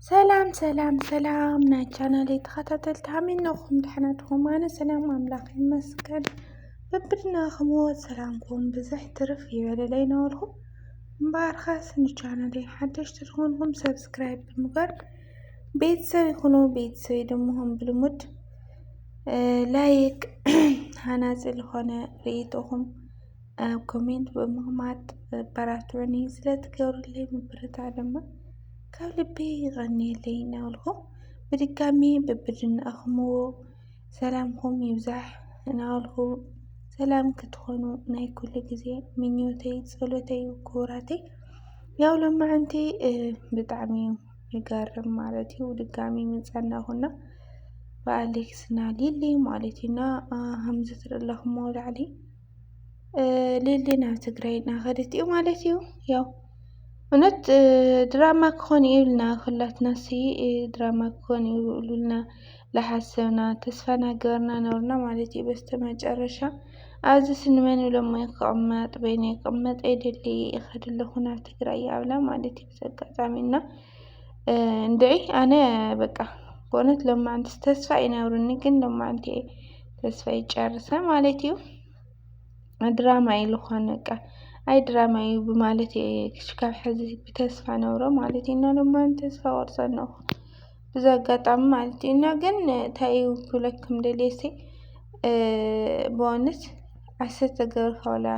ሰላም ናይ ቻናለይ ተኸታተልቲ ሃሚንኹም ድሕነትኩም ኣነ ሰላም ኣምላኽ ይመስገን በብድናኹምዎ ሰላምኩም ብዙሕ ትርፍ ይበለለይ ናበልኩም እምበኣርኻስ ንቻናለይ ሓደሽቲ ትኾንኩም ሰብስክራይብ ብምግባር ቤተሰብ ይኹኑ። ቤተሰብ ድምኹም ብልሙድ ላይክ ሃናፂ ዝኾነ ርኢቶኹም ኣብ ኮሜንት ብምቕማጥ በራትዑኒ ስለትገብሩለይ ምብርታዕ ድማ ካብ ልቤ ይቐኒየለይ እናበልኩ ብድጋሚ በብድናኹምዎ ሰላምኩም ይብዛሕ እናበልኩ ሰላም ክትኾኑ ናይ ኩሉ ግዜ ምኞተይ ጸሎተይ ክቡራተይ ያው ሎማዓንቲ ብጣዕሚ ይገርም ማለት እዩ። ድጋሚ ምጸናኹና ብኣሌክስና ሊሊ ማለት ኢና ከምዚ ትርእለኹምዎ ላዕሊ ሊሊ ናብ ትግራይ እናኸደት እዩ ማለት እዩ። ያው እውነት ድራማ ክኾን ኢልና ኩላትናሲ ድራማ ክኾን ኢሉልና ለሓሰብና ተስፋና ገበርና ነበርና ማለት እዩ። በስተመጨረሻ ኣብዚ ስንመን ኢሎሞ ክቕመጥ በይነ ይቕመጥ ኣይደሊ ይኸድ ኣለኹ ናብ ትግራይ ኣብላ ማለት እዩ። ብዘጋጣሚና እንድዒ ኣነ በቃ በእውነት ሎማዓንቲ ተስፋ ይነብሩኒ ግን ሎማዓንቲ ተስፋ ይጨርሰ ማለት እዩ። ድራማ ኢሉ ኾነ በቃ ኣይ ድራማ እዩ ብማለት ክሽካብ ሕዚ ብተስፋ ነብሮ ማለት እዩ። እና ሎማዓንቲ ተስፋ ቆርፀ ኣለኹ ብዘጋጣሚ ማለት እዩ። እና ግን እንታይ እዩ ክብለኩም ደልየሲ በእውነት ዓሰርተ ገበርካ ዋላ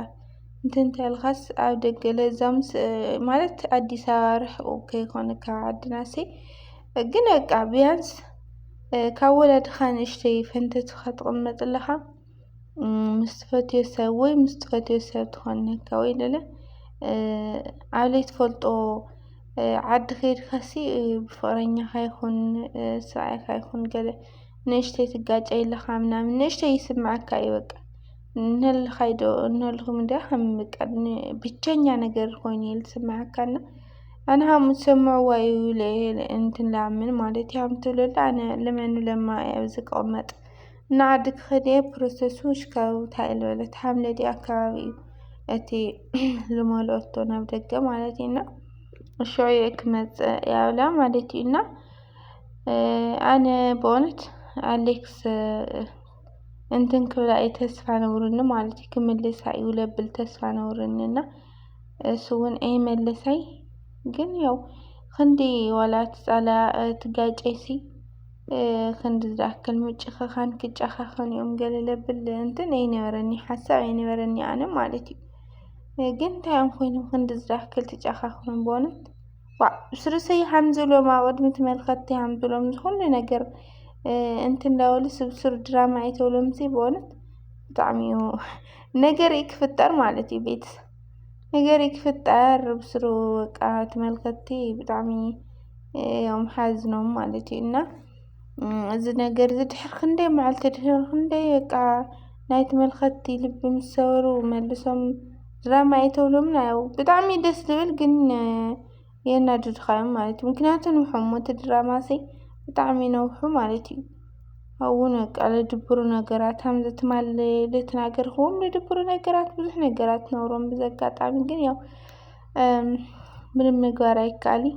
እንትንተልኻስ ኣብ ደገ ለዛምስ ማለት ኣዲስ ኣበባ ርሕቑ ከይኾነ ካብ ዓድናሲ ግን በቃ ቢያንስ ካብ ወለድኻ ንእሽተይ ፈንተትካ ትቕመጥ ኣለኻ ምስ ትፈትዮ ሰብ ወይ ምስ ትፈትዮ ሰብ ትኾነካ ወይ ለለ ኣብ ዘይትፈልጦ ዓዲ ከይድካሲ ብፍቕረኛኻ ይኹን ሰብኣይካ ይኹን ገለ ንእሽተይ ትጋጨይ ኣለኻ ምናምን ንእሽተይ ይስምዓካ እዩ በቃ እንህልኻይ ዶ እንህልኹም ዶ ከም በቃ ብቸኛ ነገር ኮይኑ እዩ ዝስምዓካና ኣነ ከምኡ ትሰምዕዋ እዩ እንትን ልኣምን ማለት እዩ። ከም ትብለሉ ኣነ ልመን ለማ ኣብዚ ክቕመጥ እና ዓዲ ክኸድ እየ ፕሮሰሱ ሽካብ እንታይ ልበለት ሓምለ ዲ ኣከባቢ እዩ እቲ ልመልኦቶ ናብ ደገ ማለት እዩ። እና ሽዑ እየ ክመፅእ ያብላ ማለት እዩ። እና ኣነ በእውነት ኣሌክስ እንትን ክብላ እየ ተስፋ ነብሩኒ ማለት እዩ። ክምልሳ እዩ ለብል ተስፋ ነብሩኒ እና እሱ እውን ኣይመለሳይ ግን ያው ክንዲ ዋላ ትጻላ ትጋጨይሲ ክንዲ ዝኣክል ምጭኽኻን ክጨኻኸን እዮም ገለ ለብል እንትን ኣይነበረኒ ሓሳብ ኣይነበረኒ ኣነ ማለት እዩ። ግን እንታይ እዮም ኮይኖም ክንዲ ዝኣክል ትጨኻኸኑ በእውነት ዋዕ ብስርሰይ ሓምዝብሎም ኣብ ቅድሚ ተመልከትቲ ሓምዝብሎም ዝኩሉ ነገር እንትን እንዳበሉ ስብስር ድራማ ኣይተብሎምሲ በእውነት ብጣዕሚ እዩ ነገር ክፍጠር ማለት እዩ። ቤተሰብ ነገር ክፍጠር ብስሩ በቃ ተመልከትቲ ብጣዕሚ እዮም ሓዚኖም ማለት እዩ። እና እዚ ነገር እዚ ድሕሪ ክንደይ መዓልቲ ድሕሪ ክንደይ በቃ ናይ ተመልከትቲ ልቢ ምስ ሰበሩ መልሶም ድራማ ኣይተብሎምና ያው ብጣዕሚ ደስ ዝብል ግን የናድድካ እዮም ማለት እዩ። ምክንያቱ ንውሖም እቲ ድራማሲ ብጣዕሚ ነውሑ ማለት እዩ። እውን በቃ ለድብሩ ነገራት ከምዚ ትማል ልትናገርክዎም ለድብሩ ነገራት ብዙሕ ነገራት ነውሮም ብዘጋጣሚ ግን ያው ምንም ምግባር ኣይከኣልን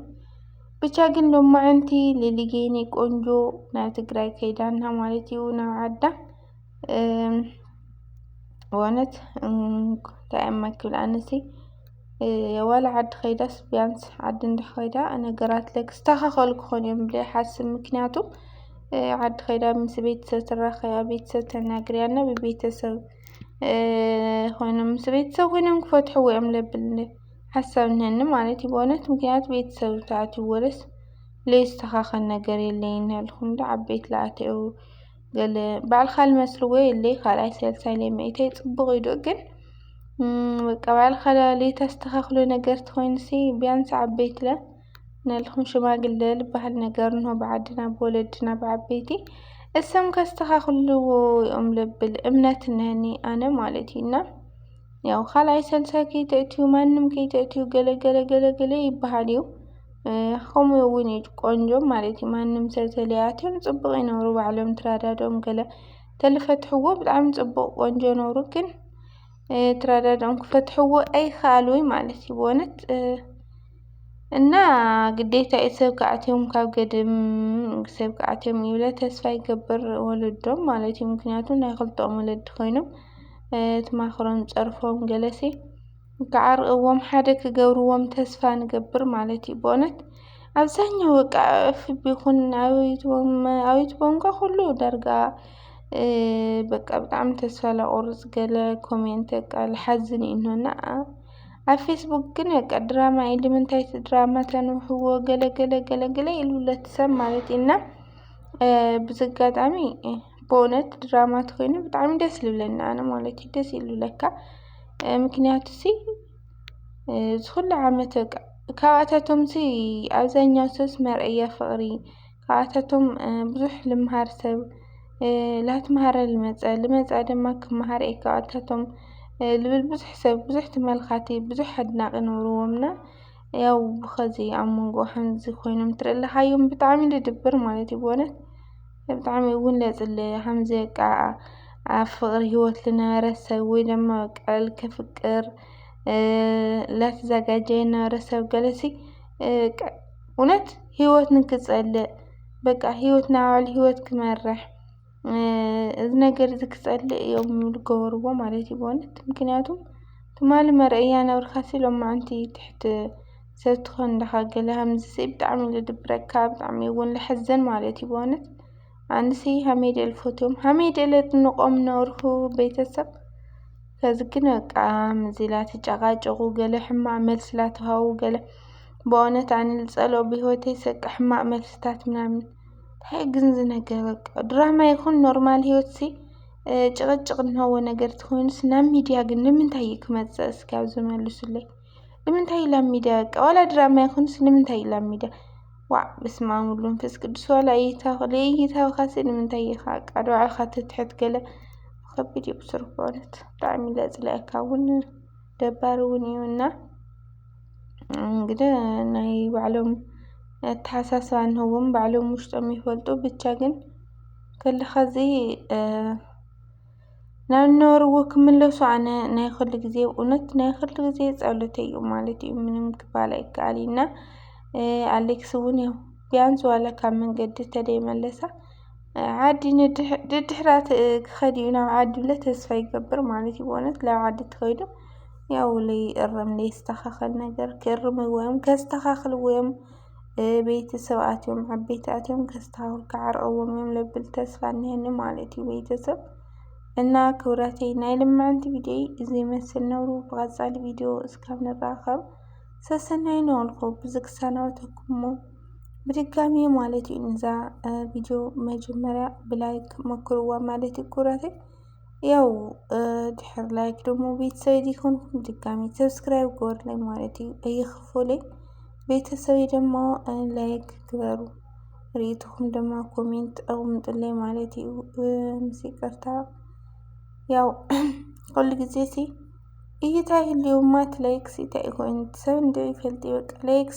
ብቻ ግን ሎማዓንቲ ሊሊጌኒ ቆንጆ ናብ ትግራይ ከይዳና ማለት እዩ ናብ ዓዳ በእውነት እንታይ እማ ክብል ኣነሲ ዋላ ዓዲ ከይዳስ ቢያንስ ዓዲ እንድሕር ከይዳ ነገራት ክስተኻኸሉ ክኾኑ እዮም ኢለ ይሓስብ። ምክንያቱ ዓዲ ከይዳ ምስ ቤተሰብ ትራኸያ ቤተሰብ ተናግርያ እና ብቤተሰብ ኮይኖም ምስ ቤተሰብ ኮይኖም ክፈትሕዎ እዮም ለብል ሓሳብ እኒሀኒ ማለት እዩ። በእውነት ምክንያቱ ቤተሰብ ተኣትይዎለስ ለይስተኻኸል ነገር የለይ ኢልኩም ዶ ዓበይቲ ለኣተዩ ገለ ባዕልካ ልመስልዎ የለይ ካልኣይ ሳልሳይ ለይምእተይ ፅቡቕ ኢዶ ግን በቃ ባዕልካ ለይተስተኻኽሎ ነገር ትኮይንሲ ቢያንስ ዓበይቲ ለ ነልኩም ሽማግለ ልበሃል ነገር እንሆ ብዓድና ብወለድና ብዓበይቲ እሶም ከስተኻኽልዎ እዮም ለብል እምነት እኒሀኒ ኣነ ማለት እዩ። እና ያው ካልኣይ ሳልሳይ ከይተእትዩ ማንም ከይተእትዩ ገለ ገለ ገለ ገለ ይበሃል እዩ ከምኡ እውን እዩ ቆንጆ ማለት እዩ። ማንም ሰብ ተለያትዮም ፅቡቕ ይነብሩ ባዕሎም ተረዳድኦም ገለ ተልፈትሕዎ ብጣዕሚ ፅቡቕ ቆንጆ ነብሩ ግን ተረዳድኦም ክፈትሕዎ ኣይከኣሉይ ማለት እዩ። በእውነት እና ግዴታ ሰብ ከኣትዮም ካብ ገድም ሰብ ከኣትዮም ይብለ ተስፋ ይገብር ወለዶም ማለት እዩ። ምክንያቱ ናይ ክልተኦም ወለዲ ኮይኖም ተማኽሮም ፀርፎም ገለሲ ክዓርቕዎም ሓደ ክገብርዎም ተስፋ ንገብር ማለት እዩ። ብእውነት አብዛኛው በቃ ኤፍቢ ይኹን ኣብ ዩቱብ እንኳ ኩሉ ዳርጋ በቃ ብጣዕሚ ተስፋ ለቁርፅ ገለ ኮሜንት በቃ ዝሓዝን እዩ እኒሆና ኣብ ፌስቡክ ግን በቃ ድራማ እዩ ንምንታይ እቲ ድራማ ተንውሕዎ ገለ ኢሉ ሰብ ማለት እዩ። እና በዚ ኣጋጣሚ ብእውነት ድራማ እንተኮይኑ ብጣዕሚ ደስ ዝብለኒ ኣነ ማለት እዩ። ደስ እዩ ዝብለካ ምክንያቱ ዝኩሉ ዓመት በቃ ካብኣታቶም ኣብዛኛው ሰብስ መርአያ ፍቅሪ ካብኣታቶም ብዙሕ ልምሃር ሰብ ላተምሃረ ልመፀ ድማ ክመሃር እየ ካብኣታቶም ልብል ብዙሕ ሰብ ብዙሕ ተመልካቲ ብዙሕ ኣድናቂ ነይሩዎምና ያው ብኸዚ ኣብ መንጎ ከምዚ ኮይኖም ትርኢ ኣለካዮም ብጣዕሚ ዝድብር ማለት እዩ። ብእውነት ብጣዕሚ እውን ዘፅሊ ከምዚ በቃ ኣብ ፍቅሪ ሂወት ዝነበረ ሰብ ወይ ድማ በቃ ከፍቅር ላተዘጋጀየ ዝነበረ ሰብ ገለሲ እውነት ሂወት ንክፀልእ በቃ ሂወት ናይ ባዕሉ ሂወት ክመርሕ እዚ ነገር እዚ ክፀልእ እዮም ዝገበርዎ ማለት እዩ። ብእውነት ምክንያቱ ትማሊ መርአያ ነበርካሲ ሎማዓንቲ ትሕቲ ሰብ ትኾን ዳኻ ገለ ከምዚ ብጣዕሚ እዩ ዘድብረካ ብጣዕሚ እውን ዘሕዝን ማለት እዩ። ብእውነት ኣነሲ ከመይ ኢለ ዝፈትዎም ከመይ ኢለ ዘድንቆም ዝነበርኩ ቤተሰብ ከዚ ግን በቃ ከምዚ ላተጨቃጨቁ ገለ ሕማቅ መልሲ ላተሃቡ ገለ ብእውነት ኣነ ዝፀልኦ ብሂወተይ በቃ ሕማቅ መልስታት ምናምን እንታይ ግን እዚ ነገር በቃ ድራማ ይኹን ኖርማል ሂወት ጭቅጭቅ እንሀዎ ነገር እንተኮይኑስ ናብ ሚድያ ግን ንምንታይ እዩ ክመፅእ እስኪ ኣብዚ መልሱለይ ንምንታይ እዩ ናብ ሚድያ በቃ ዋላ ድራማ ይኹንስ ንምንታይ እዩ ናብ ሚድያ ዋእ በስመ ኣብ ወወልድ ወመንፈስ ቅዱስ ዋላ ለእይታኻሲ ንምንታይ ኢኻ በቃ ንባዕልካ ተትሕት ገለ ከቢድ እዩ ብስርሑ በእውነት ብጣዕሚ እዩ ዘፅልአካ እውን ደባሪ እውን እዩ። እና እንግዲህ ናይ ባዕሎም ኣተሓሳስባ እንሀዎም ባዕሎም ውሽጦም ይፈልጡ ብቻ ግን ከለኸዚ ናብ ዝነበርዎ ክምለሱ ኣነ ናይ ኩሉ ግዜ እውነት ናይ ኩሉ ግዜ ፀሎተይ እዩ ማለት እዩ። ምንም ክባል ኣይከኣል እና ኣሌክስ እውን ያው ቢያንስ ዋላ ካብ መንገዲ ተደይመለሳ ዓዲ ንድሕራት ክኸድ እዩ ናብ ዓዲ ብለ ተስፋ ይገብር ማለት እዩ። ብእውነት ናብ ዓዲ ተኸይዱ ያው ለይእረም ለይስተኻኸል ነገር ከርምዎ እዮም ከስተኻኽልዎ እዮም ቤተሰብ ኣትዮም ዓበይቲ ኣትዮም ከስተኻኽሉ ክዓርቅዎም እዮም ለብል ተስፋ እኒሀኒ ማለት እዩ ቤተሰብ። እና ክብረተይ ናይ ልማዓንቲ ቪድዮ እዚ ይመስል ነብሩ ብቀፃሊ ቪድዮ እስካብ ንራኸብ ሰሰናይ ነበልኩ ብዚ ክሰናበተኩም እሞ ብድጋሚ ማለት እዩ። ንዛ ቪድዮ መጀመርያ ብላይክ ሞክርዋ ማለት እዩ ክብረተይ ያው ድሕር ላይክ ደግሞ ቤተሰብ ዲኮንኩም ብድጋሚ ሰብስክራይብ ግበሩለይ ማለት እዩ ኣይክፈለይ ቤተሰብ ደግሞ ላይክ ግበሩ ርኢትኩም ድማ ኮሜንት ኣቅምጡለይ ማለት እዩ። ምስ ይቅርታ ያው ኩሉ ግዜ እይታ ይህልው ማት ላይክ እንታይ እዩ ኮይኑ ሰብ እንደው ይፈልጥ በቃ ላይክ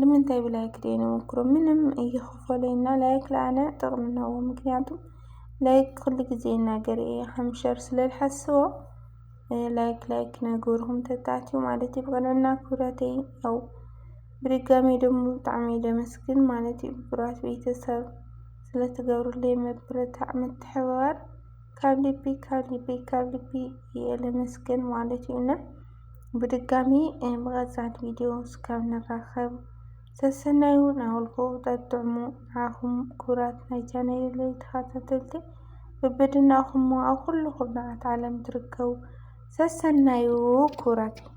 ንምንታይ ብላይክ ደይንሞክሮ ምንም እይክፈለይና ላይክ ለኣነ ጥቅሚ ኣለዎ ምክንያቱ ላይክ ኩሉ ግዜ እናገር እየ ከምሸር ስለዝሓስቦ ላይክ ነግበርኩም ተታትዩ ማለት እዩ። ብቅንዕና ክብረተይ ያው ብድጋሚ ደግሞ ብጣዕሚ ደመስግን ማለት እዩ ክቡራት ቤተሰብ ስለትገብሩለይ መበረታዕ ምትሕብባር ካብ ልቢ እየ ለመስግን ማለት እዩ። እና ብድጋሚ ብቀፃሊ ቪድዮ እስካብ ንራኸብ ሰሰናይ ናበልኩ ጠጥዕሙ ንዓኹም ክቡራት ናይ ቻናለይ ተኸታተልቲ በበድናኹም ኣብ ኩሉ ኩርናዓት ዓለም ትርከቡ ሰሰናዩ ክቡራተይ